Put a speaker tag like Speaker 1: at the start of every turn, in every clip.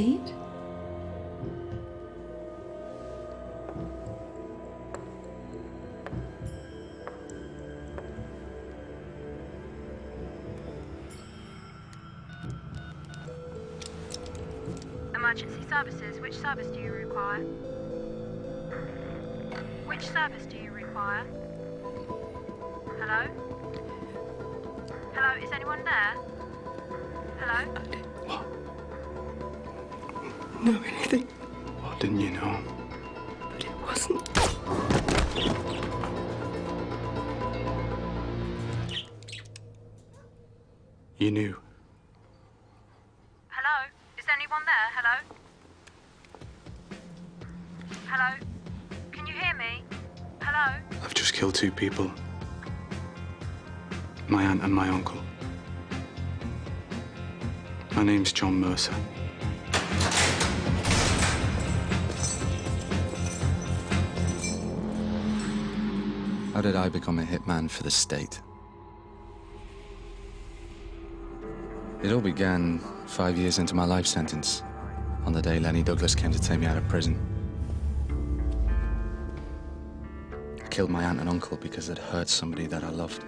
Speaker 1: feet?
Speaker 2: Emergency services, which service do you require? Which service do you require? Hello? Hello, is anyone there? Hello?
Speaker 3: What? Know anything?
Speaker 4: What didn't you know?
Speaker 3: But it wasn't.
Speaker 4: You knew.
Speaker 2: Hello? Is anyone there? Hello? Hello? Can you hear me? Hello?
Speaker 4: I've just killed 2 people. My aunt and my uncle. My name's John Mercer. How did I become a hitman for the state? It all began 5 years into my life sentence, on the day Lenny Douglas came to take me out of prison. I killed my aunt and uncle because they'd hurt somebody that I loved.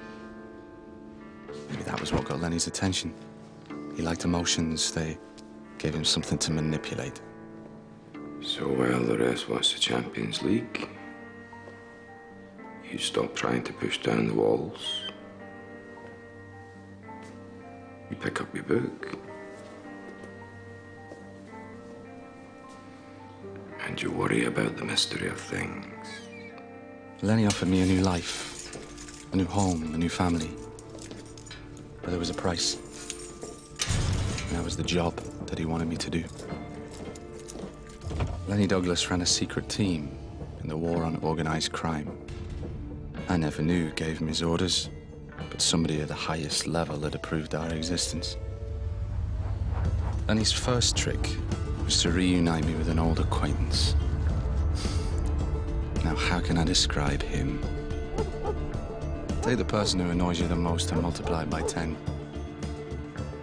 Speaker 4: Maybe that was what got Lenny's attention. He liked emotions. They gave him something to manipulate.
Speaker 5: So while the rest watch the Champions League, you stop trying to push down the walls. You pick up your book. And you worry about the mystery of things.
Speaker 4: Lenny offered me a new life, a new home, a new family. But there was a price. And that was the job that he wanted me to do. Lenny Douglas ran a secret team in the war on organized crime. I never knew who gave him his orders, but somebody at the highest level had approved our existence. Lenny's first trick was to reunite me with an old acquaintance. Now, how can I describe him? Take the person who annoys you the most and multiply it by 10.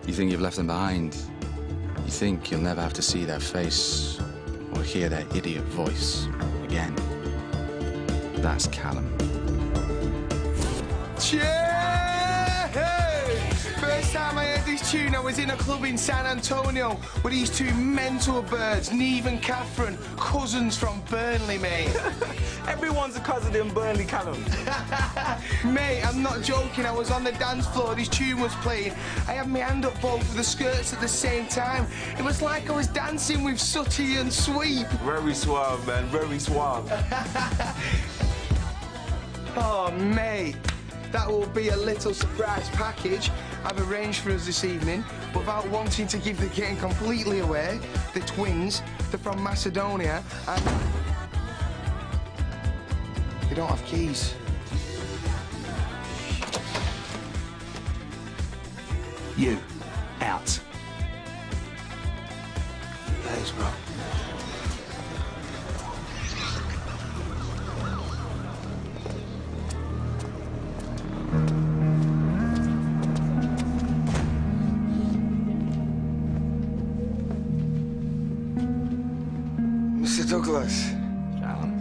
Speaker 4: You think you've left them behind. You think you'll never have to see their face or hear their idiot voice again. That's Callum.
Speaker 6: First time I heard this tune, I was in a club in San Antonio with these 2 mental birds, Neve and Catherine, cousins from Burnley, mate.
Speaker 7: Everyone's a cousin in Burnley, Callum.
Speaker 6: Mate, I'm not joking. I was on the dance floor, this tune was playing. I had my hand up both of the skirts at the same time. It was like I was dancing with Sooty and Sweep.
Speaker 7: Very suave, man, very suave.
Speaker 6: Oh, mate. That will be a little surprise package I've arranged for us this evening. Without wanting to give the game completely away, the twins, they're from Macedonia, and they don't have keys.
Speaker 7: You, out.
Speaker 6: Thanks, bro. Mr. Douglas.
Speaker 7: Callum.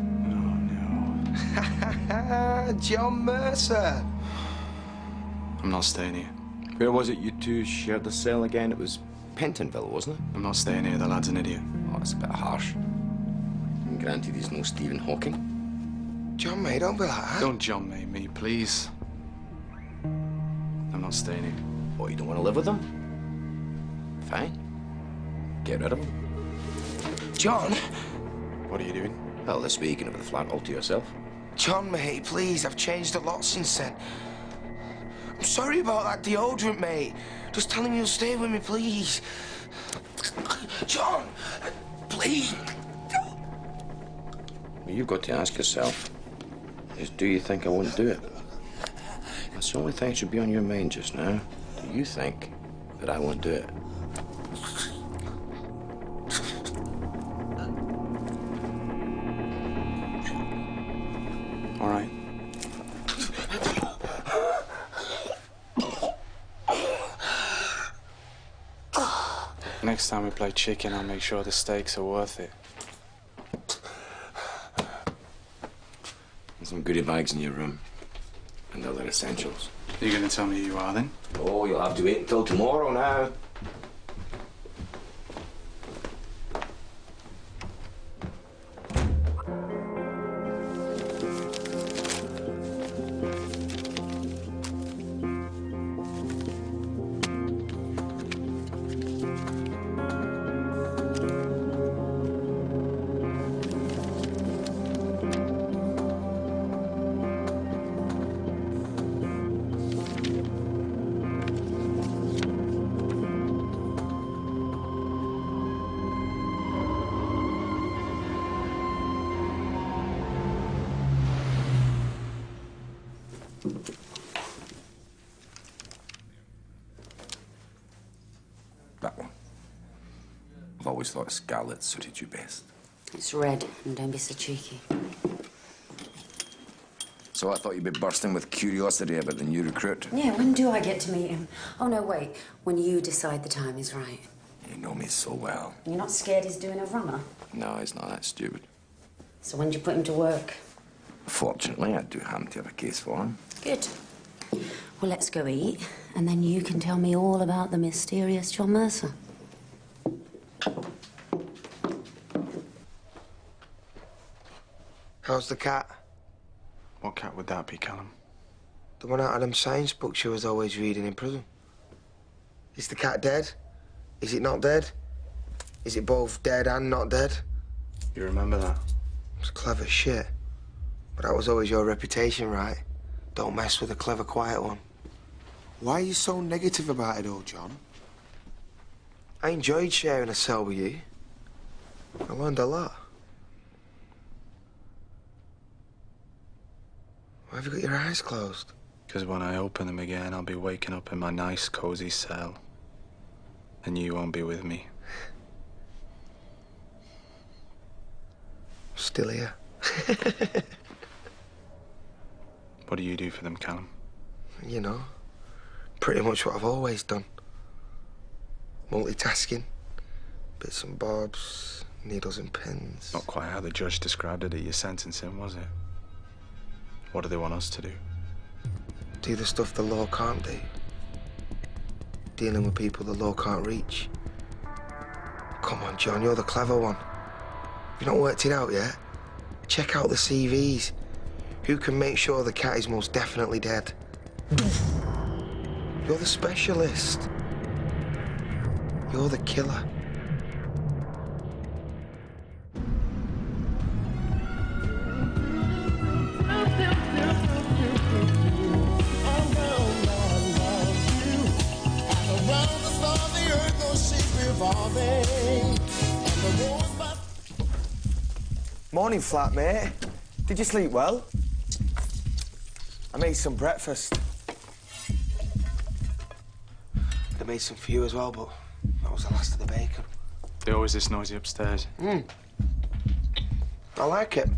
Speaker 4: Oh, no.
Speaker 6: John Mercer.
Speaker 4: I'm not staying here.
Speaker 5: Where was it you 2 shared the cell again? It was Pentonville, wasn't it?
Speaker 4: I'm not staying here. The lad's an idiot.
Speaker 5: Oh, that's a bit harsh. And granted, he's no Stephen Hawking.
Speaker 6: John, mate, don't be like that.
Speaker 4: Don't John mate me, please. I'm not staying here.
Speaker 5: Oh, you don't want to live with him? Fine. Get rid of him.
Speaker 6: John.
Speaker 4: What are you doing?
Speaker 5: Well, this week you can have the flat all to yourself.
Speaker 6: John, mate, please. I've changed a lot since then. I'm sorry about that deodorant, mate. Just tell him you'll stay with me, please. John, please.
Speaker 5: Well, you've got to ask yourself is, do you think I won't do it? That's the only thing that should be on your mind just now. Do you think that I won't do it?
Speaker 4: All right. Next time we play chicken, I'll make sure the stakes are worth it.
Speaker 5: There's some goodie bags in your room. And other essentials.
Speaker 4: Are you going to tell me who you are, then?
Speaker 5: Oh, you'll have to wait until tomorrow now.
Speaker 1: That one. I've always thought scarlet suited you best.
Speaker 8: It's red, and don't be so cheeky.
Speaker 1: So I thought you'd be bursting with curiosity about the new recruit.
Speaker 8: Yeah, when do I get to meet him? Oh, no, wait. When you decide the time is right.
Speaker 1: You know me so well.
Speaker 8: You're not scared he's doing a runner?
Speaker 1: No, he's not that stupid.
Speaker 8: So when do you put him to work?
Speaker 1: Fortunately, I do happen to have a case for him.
Speaker 8: Good. Well, let's go eat, and then you can tell me all about the mysterious John Mercer.
Speaker 6: How's the cat?
Speaker 4: What cat would that be, Callum?
Speaker 6: The one out of them science books you was always reading in prison. Is the cat dead? Is it not dead? Is it both dead and not dead?
Speaker 4: You remember that?
Speaker 6: It's clever shit. But that was always your reputation, right? Don't mess with a clever, quiet one.
Speaker 9: Why are you so negative about it all, John?
Speaker 6: I enjoyed sharing a cell with you. I learned a lot. Why have you got your eyes closed?
Speaker 4: Because when I open them again, I'll be waking up in my nice, cozy cell. And you won't be with me.
Speaker 6: Still here.
Speaker 4: What do you do for them, Callum?
Speaker 6: You know, pretty much what I've always done. Multitasking. Bits and bobs, needles and pins.
Speaker 4: Not quite how the judge described it at your sentencing, was it? What do they want us to do?
Speaker 6: Do the stuff the law can't do. Dealing with people the law can't reach. Come on, John, you're the clever one. You've not worked it out yet? Check out the CVs. Who can make sure the cat is most definitely dead? You're the specialist. You're the killer.
Speaker 9: Morning, flatmate. Did you sleep well? I made some breakfast.
Speaker 6: I made some for you as well, but that was the last of the bacon.
Speaker 4: They always this noisy upstairs.
Speaker 6: I like it.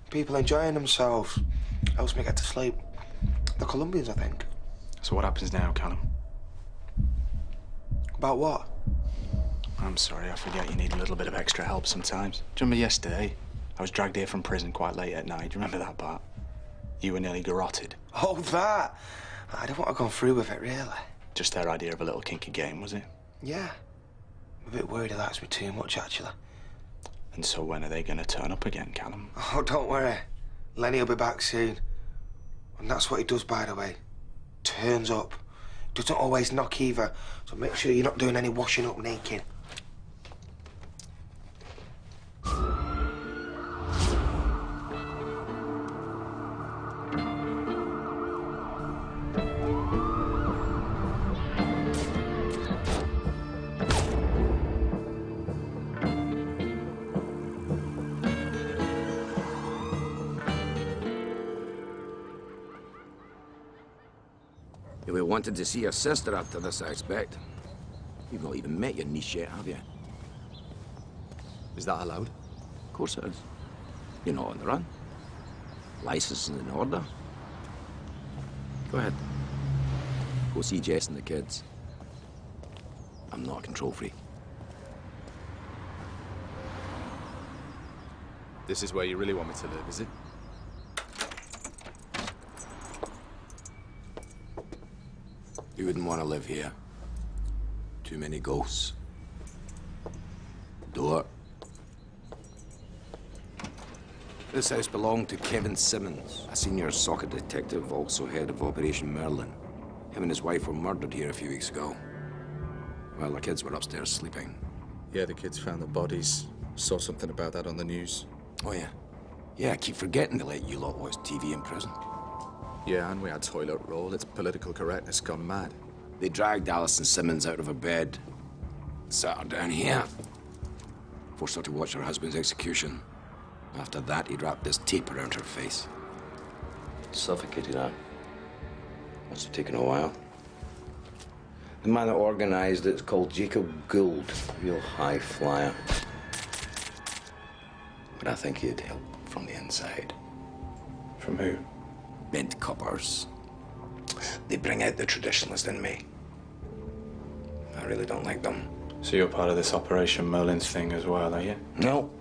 Speaker 6: People enjoying themselves. Helps me get to sleep. The Colombians, I think.
Speaker 4: So what happens now, Callum?
Speaker 6: About what?
Speaker 4: I'm sorry, I forget you need a little bit of extra help sometimes. Do you remember yesterday? I was dragged here from prison quite late at night. Do you remember that part? You were nearly garroted.
Speaker 6: Oh, that! I don't want to go through with it, really.
Speaker 4: Just their idea of a little kinky game, was it?
Speaker 6: Yeah. I'm a bit worried it likes me too much, actually.
Speaker 4: And so when are they going to turn up again, Callum?
Speaker 6: Oh, don't worry. Lenny will be back soon. And that's what he does, by the way. Turns up. Doesn't always knock either, so make sure you're not doing any washing up naked.
Speaker 1: You were wanted to see your sister after this, I expect. You've not even met your niece yet, have you?
Speaker 5: Is that allowed?
Speaker 1: Of course it is. You're not on the run. License is in order. Go ahead. Go see Jess and the kids. I'm not a control freak.
Speaker 4: This is where you really want me to live, is it?
Speaker 1: You wouldn't want to live here. Too many ghosts. Door. This house belonged to Kevin Simmons, a senior socket detective, also head of Operation Merlin. Him and his wife were murdered here a few weeks ago. Well, the kids were upstairs sleeping.
Speaker 4: Yeah, the kids found the bodies. Saw something about that on the news.
Speaker 1: Oh, yeah. Yeah, I keep forgetting to let you lot watch TV in prison.
Speaker 4: Yeah, and we had toilet roll. It's political correctness gone mad.
Speaker 1: They dragged Alison Simmons out of her bed, sat her down here, forced her to watch her husband's execution. After that, he'd wrapped this tape around her face.
Speaker 5: Suffocated her. Must have taken a while. The man that organized it's called Jacob Gould. Real high flyer. But I think he'd help from the inside.
Speaker 9: From who?
Speaker 1: Bent coppers.
Speaker 5: They bring out the traditionalist in me. I really don't like them.
Speaker 9: So you're part of this Operation Merlin's thing as well, are you?
Speaker 5: No.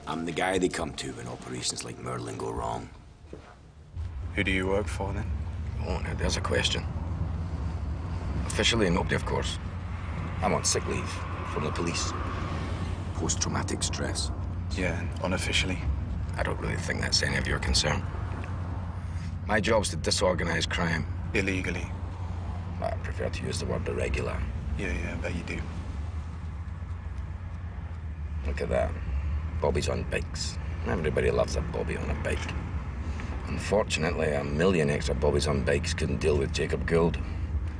Speaker 1: I'm the guy they come to when operations like Merlin go wrong.
Speaker 9: Who do you work for, then?
Speaker 1: Oh, now there's a question. Officially, nobody, of course. I'm on sick leave from the police. Post-traumatic stress.
Speaker 9: Yeah, and unofficially?
Speaker 1: I don't really think that's any of your concern. My job's to disorganize crime.
Speaker 9: Illegally?
Speaker 1: I prefer to use the word irregular.
Speaker 9: Yeah, I bet you do.
Speaker 1: Look at that. Bobbies on bikes. Everybody loves a bobby on a bike. Unfortunately, a million extra bobbies on bikes couldn't deal with Jacob Gould.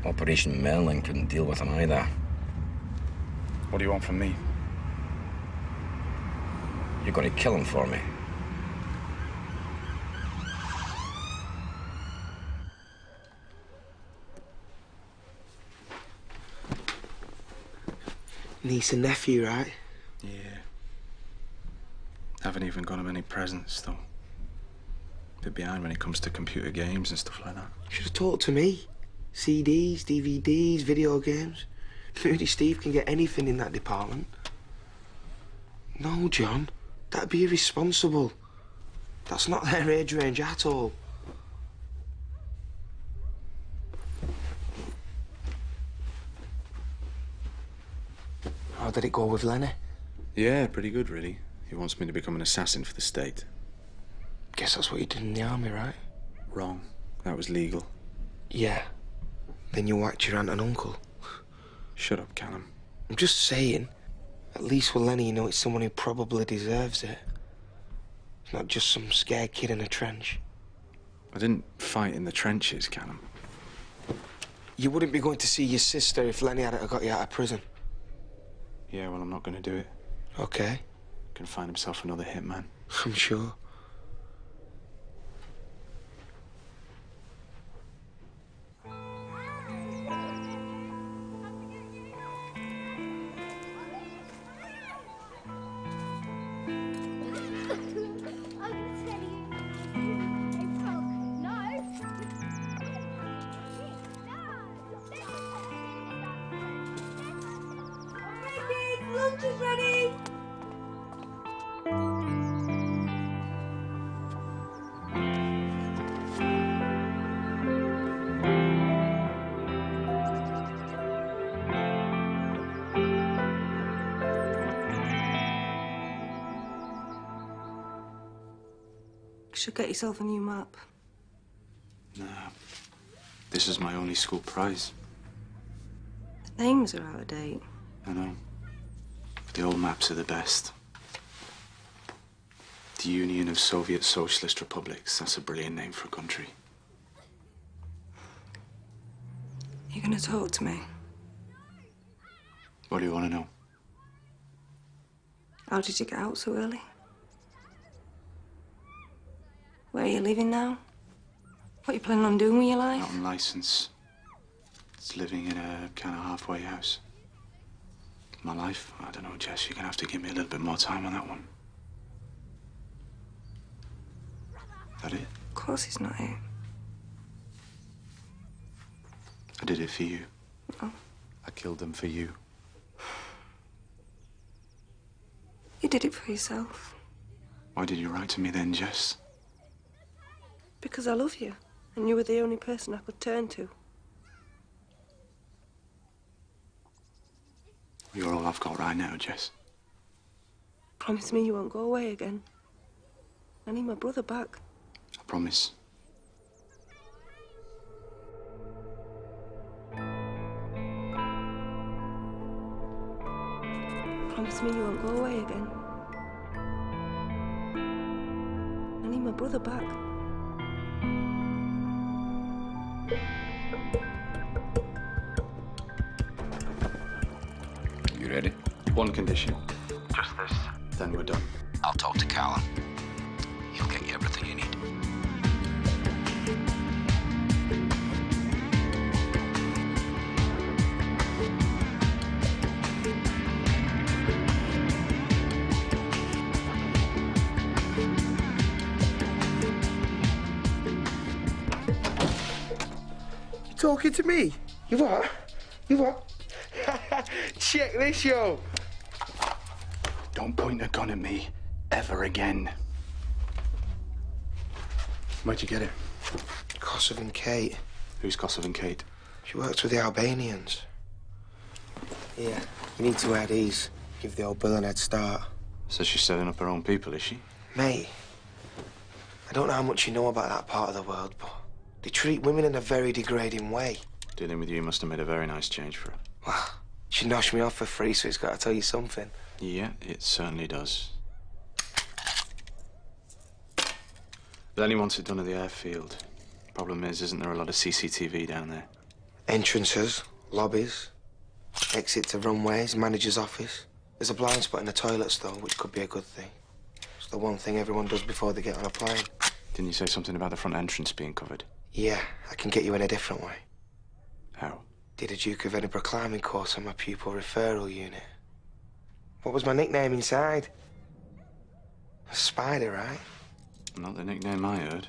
Speaker 1: Operation Merlin couldn't deal with him either.
Speaker 9: What do you want from me?
Speaker 1: You're going to kill him for me.
Speaker 6: Niece and nephew, right?
Speaker 4: Yeah. Haven't even got him any presents, though. Bit behind when it comes to computer games and stuff like that.
Speaker 6: You should have talked to me. CDs, DVDs, video games. Moody Steve can get anything in that department. No, John. That'd be irresponsible. That's not their age range at all. How did it go with Lenny?
Speaker 4: Yeah, pretty good, really. He wants me to become an assassin for the state.
Speaker 6: Guess that's what you did in the army, right?
Speaker 4: Wrong. That was legal.
Speaker 6: Yeah. Then you whacked your aunt and uncle.
Speaker 4: Shut up, Callum.
Speaker 6: I'm just saying, at least with Lenny, you know it's someone who probably deserves it. It's not just some scared kid in a trench.
Speaker 4: I didn't fight in the trenches, Callum.
Speaker 6: You wouldn't be going to see your sister if Lenny hadn't got you out of prison.
Speaker 4: Yeah, well, I'm not going to do it.
Speaker 6: Okay.
Speaker 4: Can find himself another hitman.
Speaker 6: I'm sure.
Speaker 2: Lunch is ready.
Speaker 3: Should get yourself a new map.
Speaker 4: Nah. This is my only school prize.
Speaker 3: The names are out of date.
Speaker 4: I know. The old maps are the best. The Union of Soviet Socialist Republics. That's a brilliant name for a country.
Speaker 3: You're gonna talk to me?
Speaker 4: What do you want to know?
Speaker 3: How did you get out so early? Where are you living now? What are you planning on doing with your life?
Speaker 4: Not on license. It's living in a kind of halfway house. My life? I don't know, Jess. You're gonna have to give me a little bit more time on that one. That it?
Speaker 3: Of course it's not it.
Speaker 4: I did it for you.
Speaker 3: Oh.
Speaker 4: I killed them for you.
Speaker 3: You did it for yourself.
Speaker 4: Why did you write to me then, Jess?
Speaker 3: Because I love you, and you were the only person I could turn to.
Speaker 4: You're all I've got right now, Jess.
Speaker 3: Promise me you won't go away again. I need my brother back.
Speaker 4: I promise.
Speaker 3: Promise me you won't go away again. I need my brother back.
Speaker 1: You ready?
Speaker 4: One condition.
Speaker 7: Just this.
Speaker 4: Then we're done.
Speaker 1: I'll talk to Callum. He'll get you everything you need.
Speaker 6: You talking to me? You what? You what? Check this, yo.
Speaker 4: Don't point a gun at me ever again. Where'd you get it?
Speaker 6: Kosov and Kate.
Speaker 4: Who's Kosov and Kate?
Speaker 6: She works with the Albanians. Yeah, you need to wear these. Give the old Bill an head start.
Speaker 4: So she's setting up her own people, is she?
Speaker 6: Mate, I don't know how much you know about that part of the world, but they treat women in a very degrading way.
Speaker 4: Dealing with you must have made a very nice change for her.
Speaker 6: Well, she noshed me off for free, so it's got to tell you something.
Speaker 4: Yeah, it certainly does. Lenny wants it done at the airfield. Problem is, isn't there a lot of CCTV down there?
Speaker 6: Entrances, lobbies, exit to runways, manager's office. There's a blind spot in the toilets, though, which could be a good thing. It's the one thing everyone does before they get on a plane.
Speaker 4: Didn't you say something about the front entrance being covered?
Speaker 6: Yeah, I can get you in a different way.
Speaker 4: How?
Speaker 6: Did a Duke of Edinburgh climbing course on my pupil referral unit. What was my nickname inside? A spider, right?
Speaker 4: Not the nickname I heard.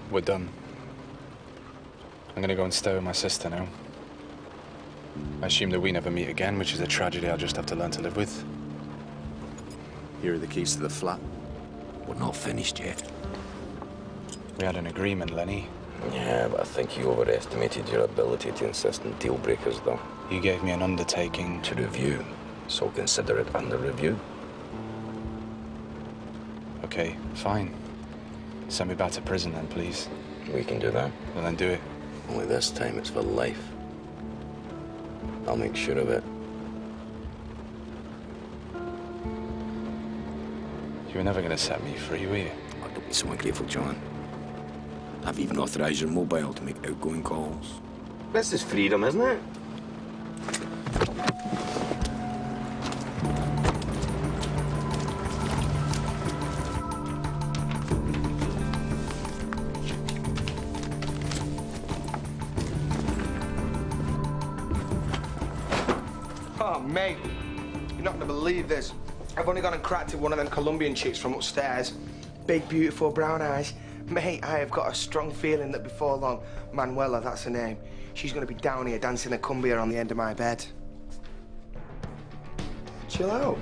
Speaker 4: We're done. I'm gonna go and stay with my sister now. I assume that we never meet again, which is a tragedy I'll just have to learn to live with. Here are the keys to the flat.
Speaker 1: We're not finished yet.
Speaker 4: We had an agreement, Lenny.
Speaker 1: Yeah, but I think you overestimated your ability to insist on deal breakers, though.
Speaker 4: You gave me an undertaking.
Speaker 1: To review, so consider it under review.
Speaker 4: Okay, fine. Send me back to prison then, please.
Speaker 1: We can do that.
Speaker 4: Well, then do it.
Speaker 1: Only this time it's for life. I'll make sure of it.
Speaker 4: You were never gonna set me free, were you?
Speaker 1: Oh, don't be so ungrateful, John. I've even authorized your mobile to make outgoing calls. This is freedom, isn't it?
Speaker 6: Oh, mate. You're not going to believe this. I've only gone and cracked at one of them Colombian chicks from upstairs. Big, beautiful brown eyes. Mate, I have got a strong feeling that before long, Manuela, that's her name, she's going to be down here dancing a cumbia on the end of my bed. Chill out.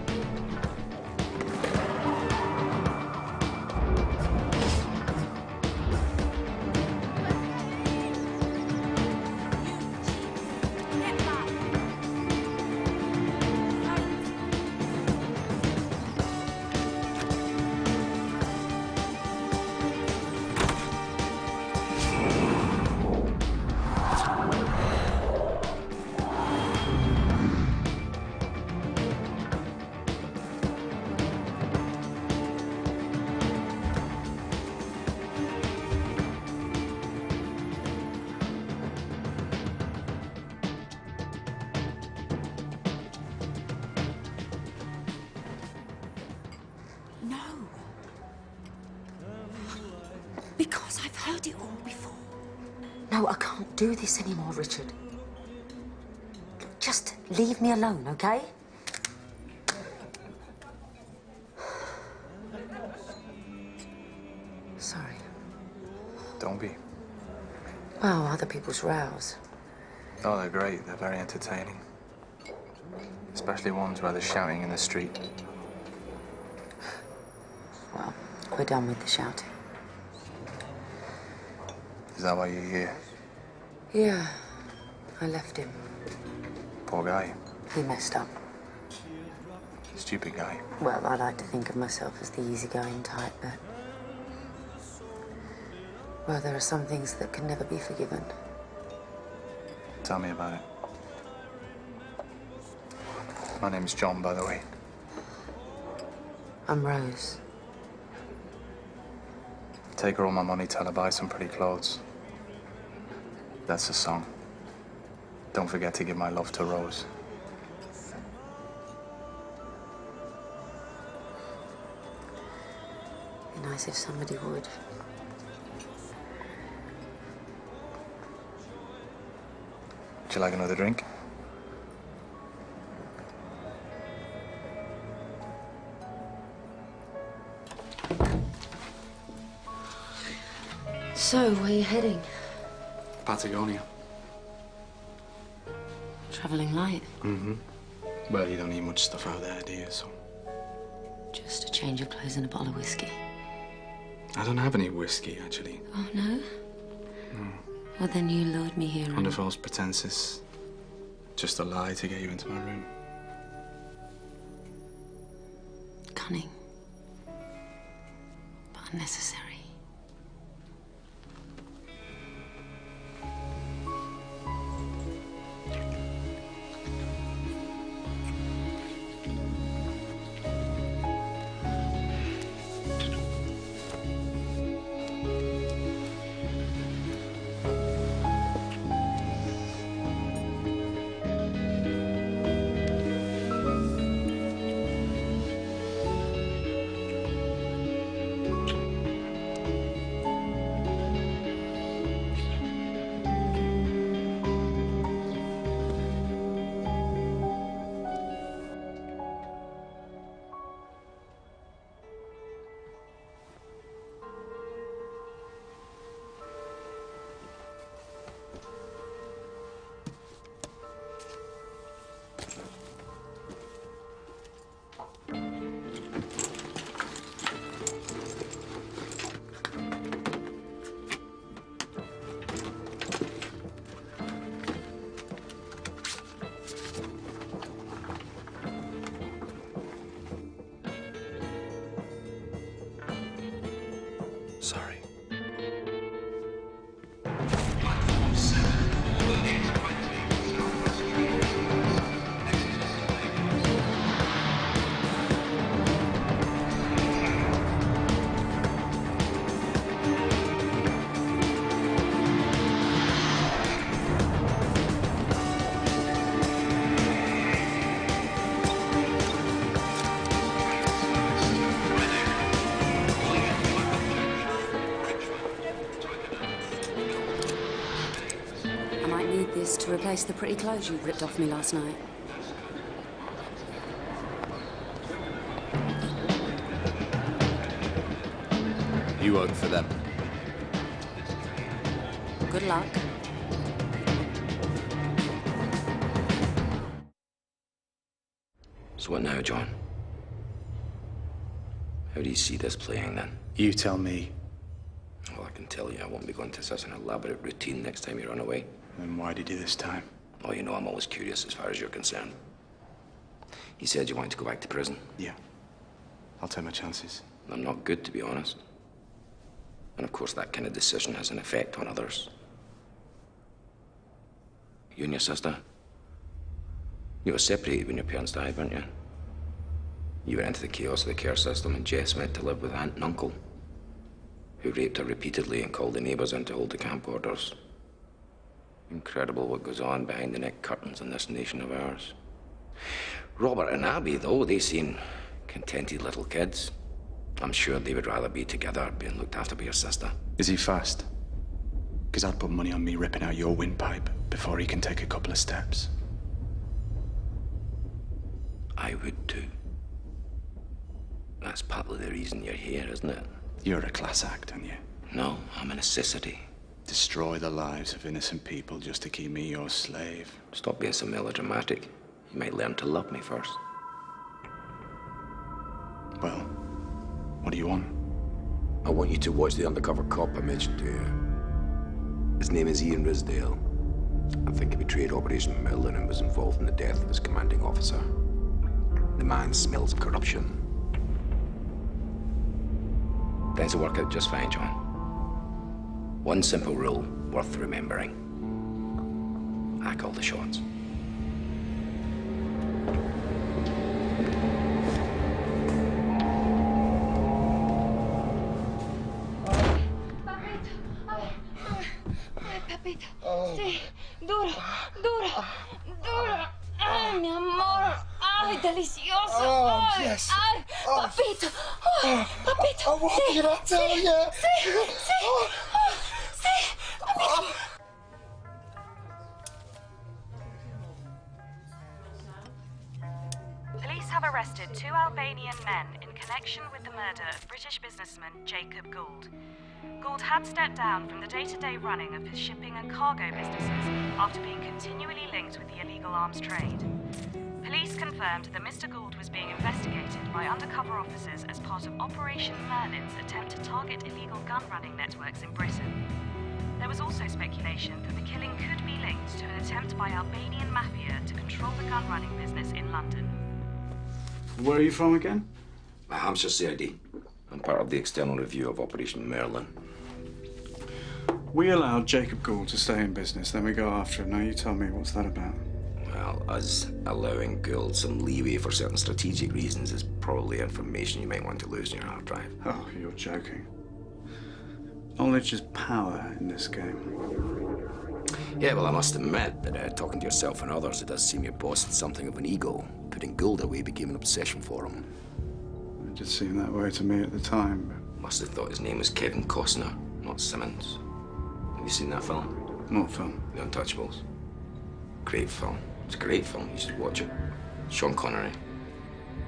Speaker 8: Because I've heard it all before. No, I can't do this anymore, Richard. Just leave me alone, okay? Sorry.
Speaker 4: Don't be.
Speaker 8: Well, other people's rows.
Speaker 4: Oh, they're great. They're very entertaining. Especially ones where they're shouting in the street.
Speaker 8: Well, we're done with the shouting.
Speaker 4: Is that why you're here?
Speaker 8: Yeah, I left him.
Speaker 4: Poor guy.
Speaker 8: He messed up.
Speaker 4: Stupid guy.
Speaker 8: Well, I like to think of myself as the easygoing type, but... well, there are some things that can never be forgiven.
Speaker 4: Tell me about it. My name's John, by the way.
Speaker 8: I'm Rose.
Speaker 4: Take her all my money, tell her buy some pretty clothes. That's the song. Don't forget to give my love to Rose.
Speaker 8: Be nice if somebody would.
Speaker 4: Would you like another drink?
Speaker 8: So, where are you heading?
Speaker 4: Patagonia.
Speaker 8: Travelling light?
Speaker 4: Mm-hmm. Well, you don't need much stuff out there, do you? So.
Speaker 8: Just a change of clothes and a bottle of whiskey.
Speaker 4: I don't have any whiskey, actually.
Speaker 8: Oh, no?
Speaker 4: No.
Speaker 8: Well, then you lured me here
Speaker 4: Under false pretenses. Just a lie to get you into my room.
Speaker 8: Cunning. But unnecessary.
Speaker 4: Sorry.
Speaker 8: To replace the pretty clothes you ripped off me last night.
Speaker 4: You work for them.
Speaker 8: Good luck.
Speaker 1: So what now, John? How do you see this playing, then?
Speaker 10: You tell me.
Speaker 1: Well, I can tell you I won't be going to such an elaborate routine next time you run away.
Speaker 10: Then why did you this time?
Speaker 1: Oh, you know I'm always curious as far as you're concerned. You said you wanted to go back to prison.
Speaker 10: Yeah. I'll take my chances.
Speaker 1: I'm not good, to be honest. And of course, that kind of decision has an effect on others. You and your sister, you were separated when your parents died, weren't you? You went into the chaos of the care system, and Jess went to live with aunt and uncle, who raped her repeatedly and called the neighbours in to hold the camp orders. Incredible what goes on behind the neck curtains in this nation of ours. Robert and Abby, though, they seem contented little kids. I'm sure they would rather be together, being looked after by your sister.
Speaker 10: Is he fast? Because I'd put money on me ripping out your windpipe before he can take a couple of steps.
Speaker 1: I would too. That's partly the reason you're here, isn't it?
Speaker 10: You're a class act, aren't you?
Speaker 1: No, I'm a necessity.
Speaker 10: Destroy the lives of innocent people just to keep me your slave.
Speaker 1: Stop being so melodramatic. You might learn to love me first.
Speaker 10: Well, what do you want?
Speaker 1: I want you to watch the undercover cop I mentioned to you. His name is Ian Risdale. I think he betrayed Operation Merlin and was involved in the death of his commanding officer. The man smells corruption. Things will work out just fine, John. One simple rule worth remembering. I call the shots.
Speaker 11: Papito, sí, duro, duro, duro. Ay, mi amor. Ay, delicioso. Ay,
Speaker 6: yes.
Speaker 11: Ay, papito. Ay, papito.
Speaker 6: I want
Speaker 11: Sí,
Speaker 6: it, I tell
Speaker 11: sí,
Speaker 6: you.
Speaker 11: Sí, sí, sí, papito.
Speaker 2: Police have arrested 2 Albanian men in connection with the murder of British businessman Jacob Gould. Gould had stepped down from the day-to-day running of his shipping and cargo businesses after being continually linked with the illegal arms trade. Police confirmed that Mr. Gould was being investigated by undercover officers as part of Operation Merlin's attempt to target illegal gun-running networks in Britain. There was also speculation that the killing could be linked to an attempt by Albanian mafia to control the gun-running business in London.
Speaker 10: Where are you from again?
Speaker 1: Hampshire CID. I'm part of the external review of Operation Merlin.
Speaker 10: We allowed Jacob Gould to stay in business, then we go after him. Now you tell me, what's that about?
Speaker 1: Well, us allowing Gould some leeway for certain strategic reasons is probably information you might want to lose in your hard drive.
Speaker 10: Oh, you're joking. Knowledge is power in this game.
Speaker 1: Yeah, well, I must admit that talking to yourself and others, it does seem your boss had something of an ego. Putting Gould away became an obsession for him.
Speaker 10: It did seem that way to me at the time.
Speaker 1: Must have thought his name was Kevin Costner, not Simmons. Have you seen that film?
Speaker 10: What film?
Speaker 1: The Untouchables. Great film. It's a great film. You should watch it. Sean Connery.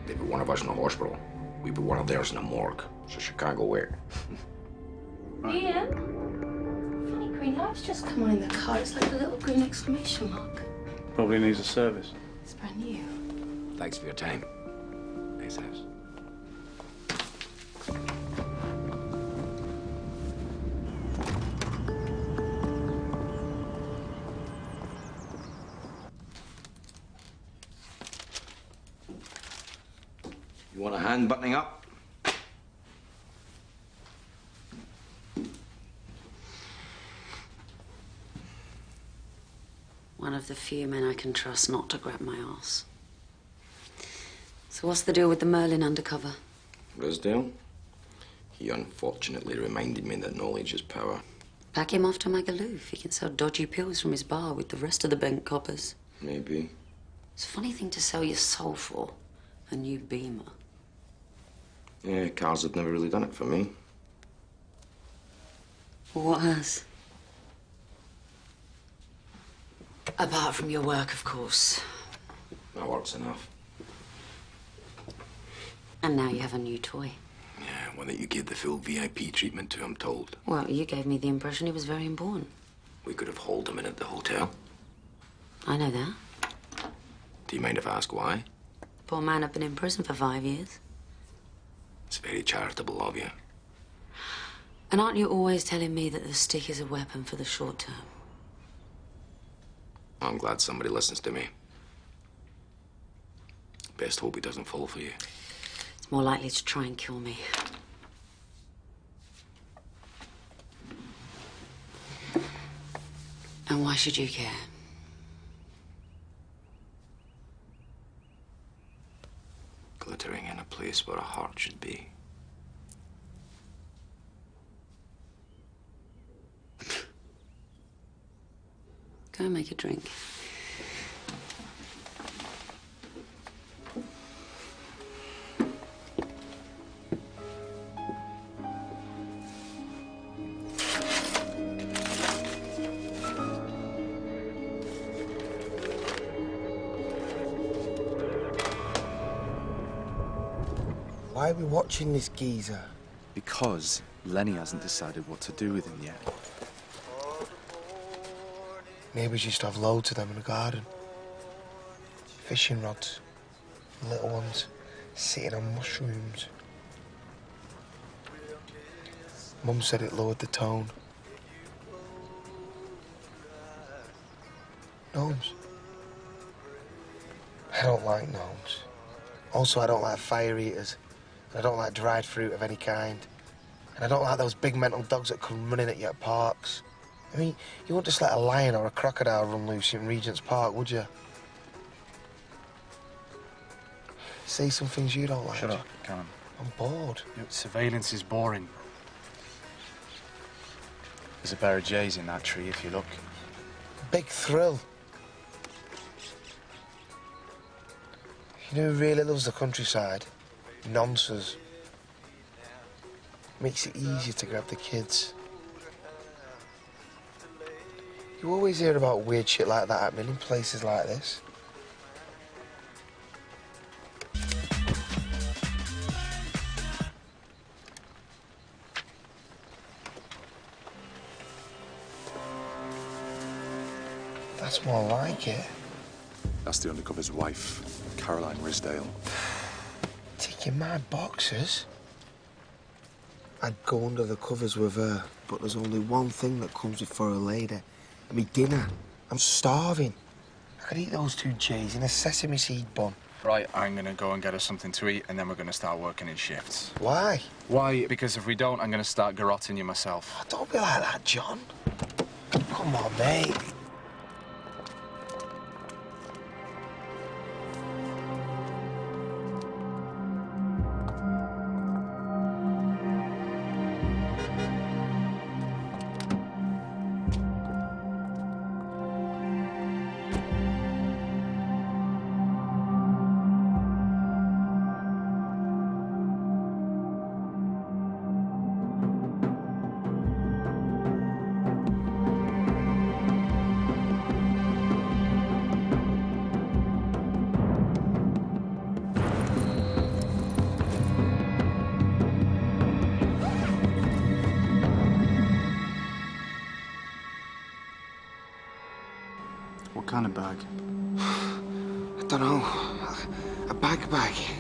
Speaker 1: They put one of us in a hospital. We put one of theirs in a morgue. So Chicago where?
Speaker 8: Ian? Funny green light's just come on in the car. It's like a little green exclamation mark.
Speaker 10: Probably needs a service.
Speaker 8: It's brand new.
Speaker 1: Thanks for your time. Nice house. You want a hand buttoning up?
Speaker 8: One of the few men I can trust not to grab my arse. So what's the deal with the Merlin undercover?
Speaker 1: Risdale? He unfortunately reminded me that knowledge is power.
Speaker 8: Pack him off to Magaluf. He can sell dodgy pills from his bar with the rest of the bent coppers.
Speaker 1: Maybe.
Speaker 8: It's a funny thing to sell your soul for. A new Beamer.
Speaker 1: Yeah, cars have never really done it for me.
Speaker 8: What has? Apart from your work, of course.
Speaker 1: My work's enough.
Speaker 8: And now you have a new toy.
Speaker 1: Yeah, Why don't you give the full VIP treatment to him, told?
Speaker 12: Well, you gave me the impression he was very important.
Speaker 1: We could have hauled him in at the hotel.
Speaker 12: I know that.
Speaker 1: Do you mind if I ask why?
Speaker 12: Poor man had been in prison for 5 years.
Speaker 1: It's very charitable of you.
Speaker 12: And aren't you always telling me that the stick is a weapon for the short term?
Speaker 1: I'm glad somebody listens to me. Best hope he doesn't fall for you.
Speaker 12: It's more likely to try and kill me. And why should you care?
Speaker 1: Glittering in a place where a heart should be.
Speaker 12: Go and make a drink.
Speaker 6: Why are we watching this geezer?
Speaker 4: Because Lenny hasn't decided what to do with him yet.
Speaker 6: Neighbours used to have loads of them in the garden. Fishing rods, little ones, sitting on mushrooms. Mum said it lowered the tone. Gnomes. I don't like gnomes. Also, I don't like fire eaters. And I don't like dried fruit of any kind. And I don't like those big mental dogs that come running at you at parks. I mean, you wouldn't just let a lion or a crocodile run loose in Regent's Park, would you? Say some things you don't like.
Speaker 10: Shut up, Callum.
Speaker 6: I'm bored.
Speaker 10: Surveillance is boring.
Speaker 4: There's a pair of jays in that tree if you look.
Speaker 6: Big thrill. You know who really loves the countryside? Nonsense. Makes it easier to grab the kids. You always hear about weird shit like that happening in places like this. That's more like it.
Speaker 4: That's the undercover's wife, Caroline Risdale.
Speaker 6: Ticking my boxes? I'd go under the covers with her, but there's only one thing that comes before a lady. Me dinner. I'm starving. I could eat those 2 J's in a sesame seed bun.
Speaker 10: Right, I'm gonna go and get us something to eat, and then we're gonna start working in shifts.
Speaker 6: Why?
Speaker 10: Why? Because if we don't, I'm gonna start garrotting you myself.
Speaker 6: Oh, don't be like that, John. Come on, mate.
Speaker 4: What kind of bag?
Speaker 6: I don't know. A bag.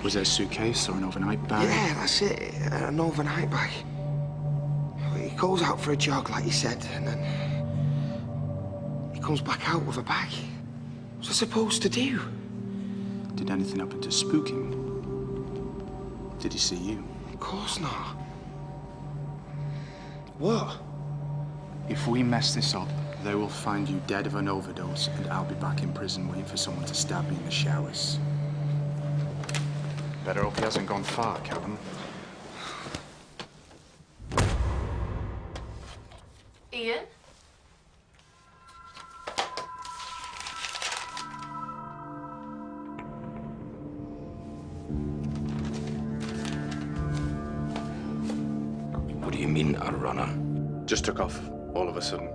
Speaker 4: Was it a suitcase or an overnight bag?
Speaker 6: Yeah, that's it. An overnight bag. He goes out for a jog, like you said, and then he comes back out with a bag. What's I supposed to do?
Speaker 4: Did anything happen to spook him? Did he see you?
Speaker 6: Of course not. What?
Speaker 4: If we mess this up, they will find you dead of an overdose, and I'll be back in prison waiting for someone to stab me in the showers.
Speaker 10: Better hope he hasn't gone far, Callum.
Speaker 11: Ian?
Speaker 1: What do you mean, a runner?
Speaker 4: Just took off, all of a sudden.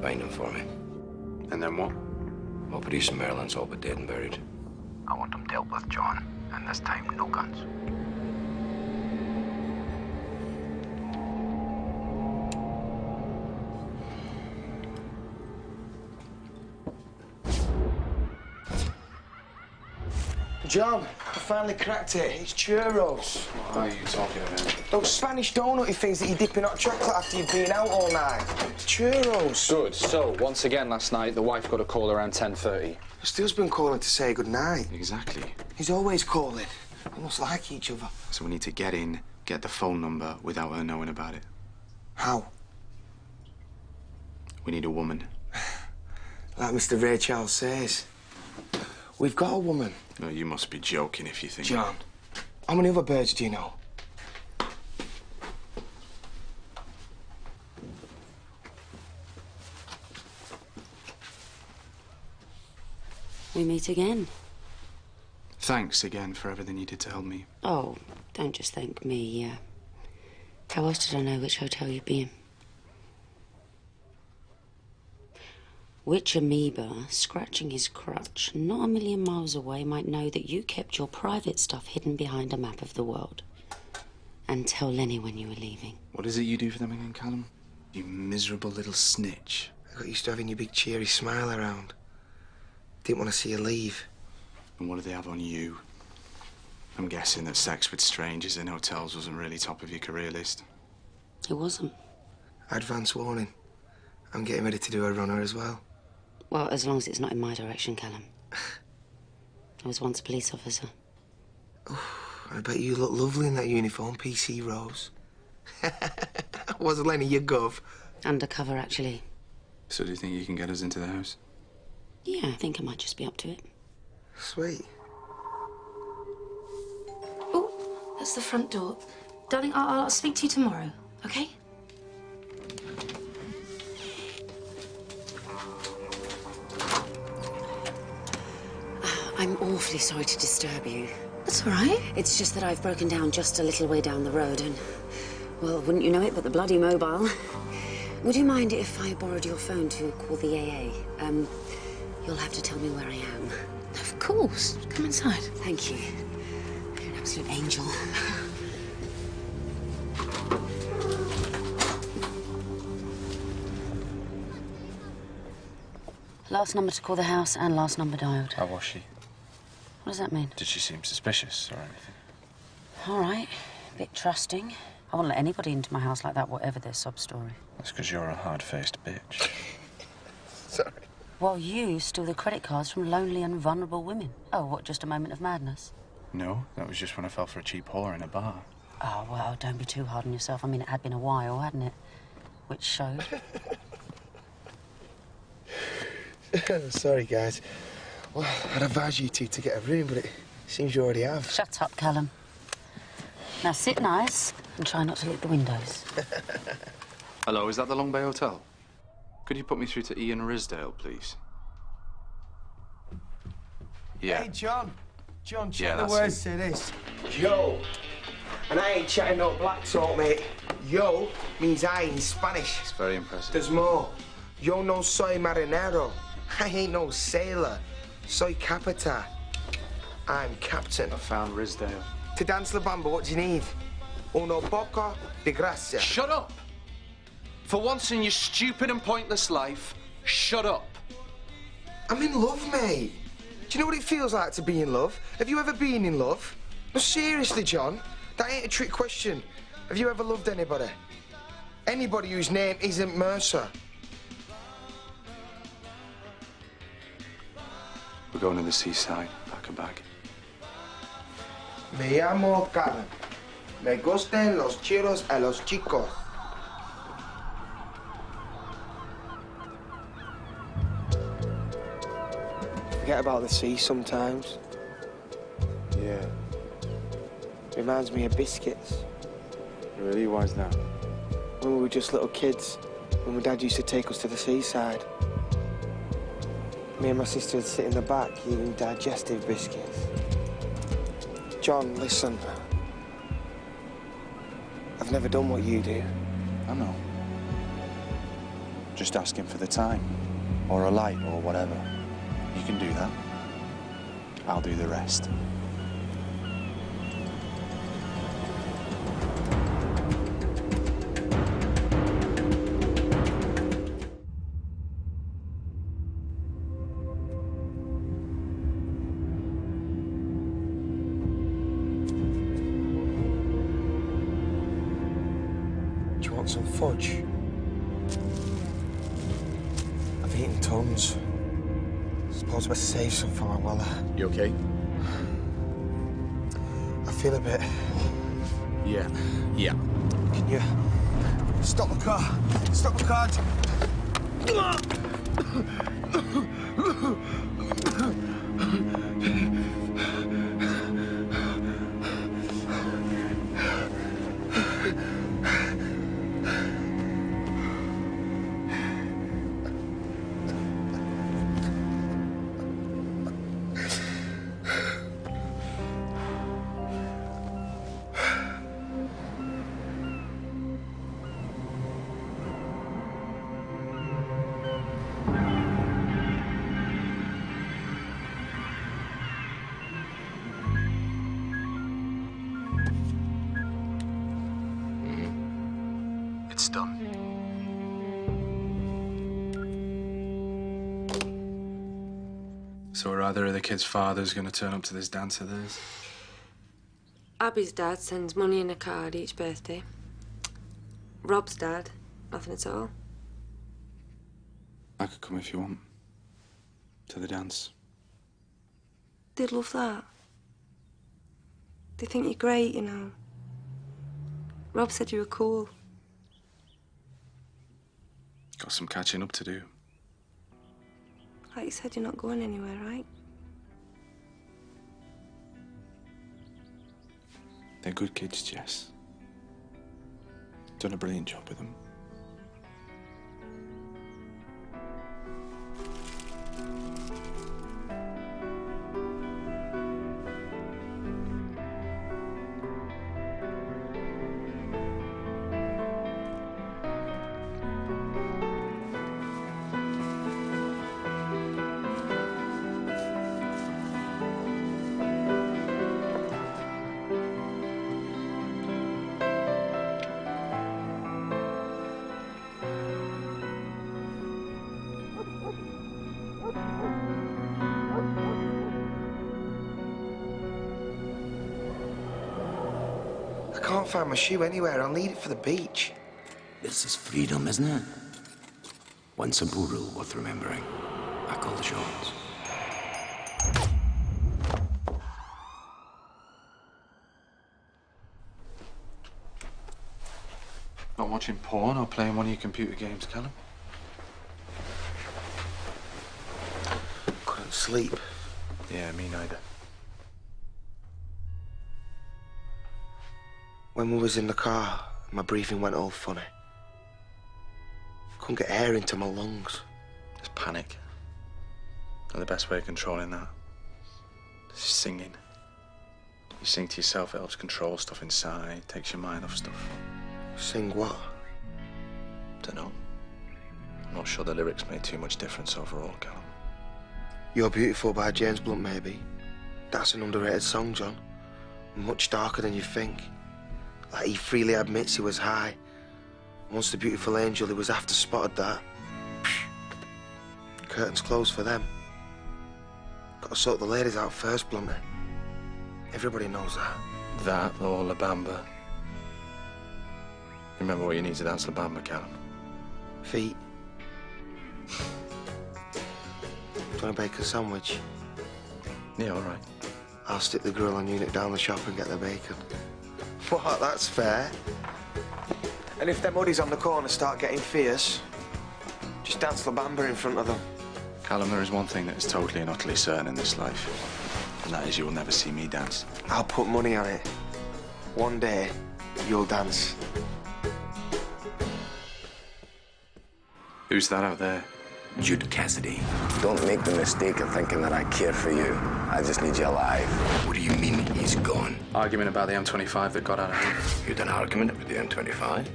Speaker 1: Find him for me.
Speaker 4: And then what?
Speaker 1: Operation Merlin's all but dead and buried. I want him dealt with, John. And this time, no guns.
Speaker 6: John, I finally cracked it. It's churros.
Speaker 4: What are you talking about?
Speaker 6: Those Spanish donutty things that you dip in hot chocolate after you've been out all night. It's churros.
Speaker 4: Good. So, once again last night, the wife got a call around 10:30.
Speaker 6: Steele's been calling to say goodnight.
Speaker 4: Exactly.
Speaker 6: He's always calling. We must like each other.
Speaker 4: So we need to get in, get the phone number without her knowing about it.
Speaker 6: How?
Speaker 4: We need a woman.
Speaker 6: Like Mr. Ray Charles says. We've got a woman.
Speaker 4: No, you must be joking if you think...
Speaker 6: John, how many other birds do you know?
Speaker 12: We meet again.
Speaker 4: Thanks again for everything you did to help me.
Speaker 12: Oh, don't just thank me. How else did I know which hotel you'd be in? Which amoeba, scratching his crutch, not a million miles away, might know that you kept your private stuff hidden behind a map of the world? And tell Lenny when you were leaving.
Speaker 4: What is it you do for them again, Callum? You miserable little snitch.
Speaker 6: I got used to having your big cheery smile around. Didn't want to see you leave.
Speaker 4: And what do they have on you? I'm guessing that sex with strangers in hotels wasn't really top of your career list.
Speaker 12: It wasn't.
Speaker 6: Advance warning. I'm getting ready to do a runner as well.
Speaker 12: Well, as long as it's not in my direction, Callum. I was once a police officer.
Speaker 6: I bet you look lovely in that uniform, PC Rose. Was Lenny your gov?
Speaker 12: Undercover, actually.
Speaker 4: So do you think you can get us into the house?
Speaker 12: Yeah, I think I might just be up to it.
Speaker 6: Sweet.
Speaker 8: Oh, that's the front door. Darling, I'll speak to you tomorrow, okay?
Speaker 12: I'm awfully sorry to disturb you.
Speaker 8: That's all right.
Speaker 12: It's just that I've broken down just a little way down the road and, well, wouldn't you know it, but the bloody mobile. Would you mind if I borrowed your phone to call the AA? You'll have to tell me where I am.
Speaker 8: Of course. Come inside.
Speaker 12: Thank you. You're an absolute angel. Last number to call the house and last number dialed.
Speaker 13: How was she?
Speaker 12: What does that mean?
Speaker 13: Did she seem suspicious or anything?
Speaker 12: All right. A bit trusting. I won't let anybody into my house like that, whatever their sob-story.
Speaker 13: That's because you're a hard-faced bitch.
Speaker 6: Sorry.
Speaker 12: Well, you steal the credit cards from lonely and vulnerable women. Oh, what, just a moment of madness?
Speaker 13: No, that was just when I fell for a cheap whore in a bar.
Speaker 12: Oh, well, don't be too hard on yourself. I mean, it had been a while, hadn't it? Which showed.
Speaker 6: Sorry, guys. Well, I'd advise you two to get a room, but it seems you already have.
Speaker 12: Shut up, Callum. Now sit nice and try not to lick the windows.
Speaker 4: Hello, is that the Long Bay Hotel? Could you put me through to Ian Risdale, please? Yeah.
Speaker 6: Hey, John. John, check
Speaker 4: Yeah,
Speaker 6: the
Speaker 4: that's
Speaker 6: words
Speaker 4: it.
Speaker 6: to this. Yo. And I ain't chatting no black talk, mate. Yo means I in Spanish.
Speaker 4: It's very impressive.
Speaker 6: There's more. Yo no soy marinero. I ain't no sailor. Soy capita. I'm captain.
Speaker 4: I found Risdale.
Speaker 6: To dance La Bamba, what do you need? Uno poco de gracia.
Speaker 14: Shut up! For once in your stupid and pointless life, shut up.
Speaker 6: I'm in love, mate. Do you know what it feels like to be in love? Have you ever been in love? No, seriously, John. That ain't a trick question. Have you ever loved anybody? Anybody whose name isn't Mercer?
Speaker 4: We're going to the seaside. Pack a bag.
Speaker 6: Me llamo Carmen. Me gustan los chiros a los chicos. Forget about the sea sometimes. Yeah. Reminds me of biscuits.
Speaker 4: Really? Why's that?
Speaker 6: When we were just little kids, when my dad used to take us to the seaside. Me and my sister would sit in the back eating digestive biscuits. John, listen. I've never done what you do.
Speaker 4: I know. Just asking for the time, or a light, or whatever. You can do that. I'll do the rest.
Speaker 9: Want some fudge? I've eaten tons. Suppose I save some for my Weller.
Speaker 4: You okay?
Speaker 9: I feel a bit.
Speaker 4: Yeah. Yeah.
Speaker 9: Can you stop the car? Stop the car!
Speaker 4: It's done.
Speaker 13: So are either of the kids' fathers going to turn up to this dance of theirs?
Speaker 3: Abby's dad sends money in a card each birthday. Rob's dad, nothing at all.
Speaker 13: I could come if you want. To the dance.
Speaker 3: They'd love that. They think you're great, you know. Rob said you were cool.
Speaker 13: Got some catching up to do.
Speaker 3: Like you said, you're not going anywhere, right?
Speaker 13: They're good kids, Jess. Done a brilliant job with them.
Speaker 6: I can't find my shoe anywhere. I'll need it for the beach.
Speaker 1: This is freedom, isn't it? One simple rule worth remembering. I call the shots.
Speaker 13: Not watching porn or playing one of your computer games, Callum?
Speaker 6: Couldn't sleep.
Speaker 13: Yeah, me neither.
Speaker 6: When we was in the car, my breathing went all funny. Couldn't get air into my lungs.
Speaker 13: It's panic. And the best way of controlling that is singing. You sing to yourself, it helps control stuff inside, takes your mind off stuff.
Speaker 6: Sing what?
Speaker 13: Dunno. I'm not sure the lyrics make too much difference overall, Callum.
Speaker 6: You're Beautiful by James Blunt, maybe. That's an underrated song, John. Much darker than you think. Like he freely admits he was high. Once the beautiful angel he was after spotted that. Curtains closed for them. Got to sort the ladies out first, Blunty. Everybody knows that.
Speaker 13: That or La Bamba. Remember what you need to dance La Bamba, Callum?
Speaker 6: Feet. Do you want a bacon sandwich?
Speaker 13: Yeah, all right.
Speaker 6: I'll stick the grill on you, nip down the shop and get the bacon. What? That's fair. And if them muddies on the corner start getting fierce, just dance La Bamba in front of them.
Speaker 13: Callum, there is one thing that is totally and utterly certain in this life, and that is you will never see me dance.
Speaker 6: I'll put money on it. One day, you'll dance.
Speaker 13: Who's that out there?
Speaker 1: Jude Cassidy. Don't make the mistake of thinking that I care for you. I just need you alive. What do you mean he's gone?
Speaker 13: Argument about the M25 that got out of hand.
Speaker 1: You had an argument with the M25?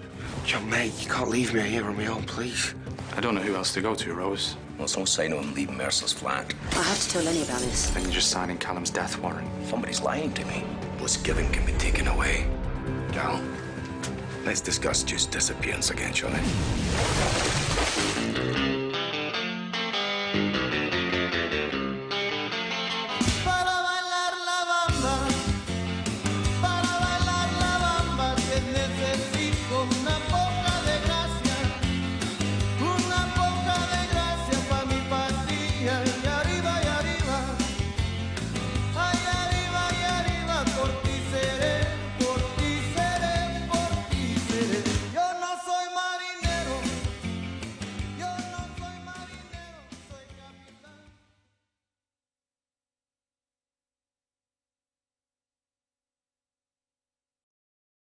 Speaker 6: John, mate, you can't leave me here on my own, please.
Speaker 13: I don't know who else to go to, Rose.
Speaker 1: Well, it's no sign of him leaving Mercer's flat.
Speaker 12: I have to tell Lenny about this.
Speaker 13: Then you're just signing Callum's death warrant.
Speaker 1: Somebody's lying to me. What's given can be taken away. Cal, let's discuss Jude's disappearance again, shall we?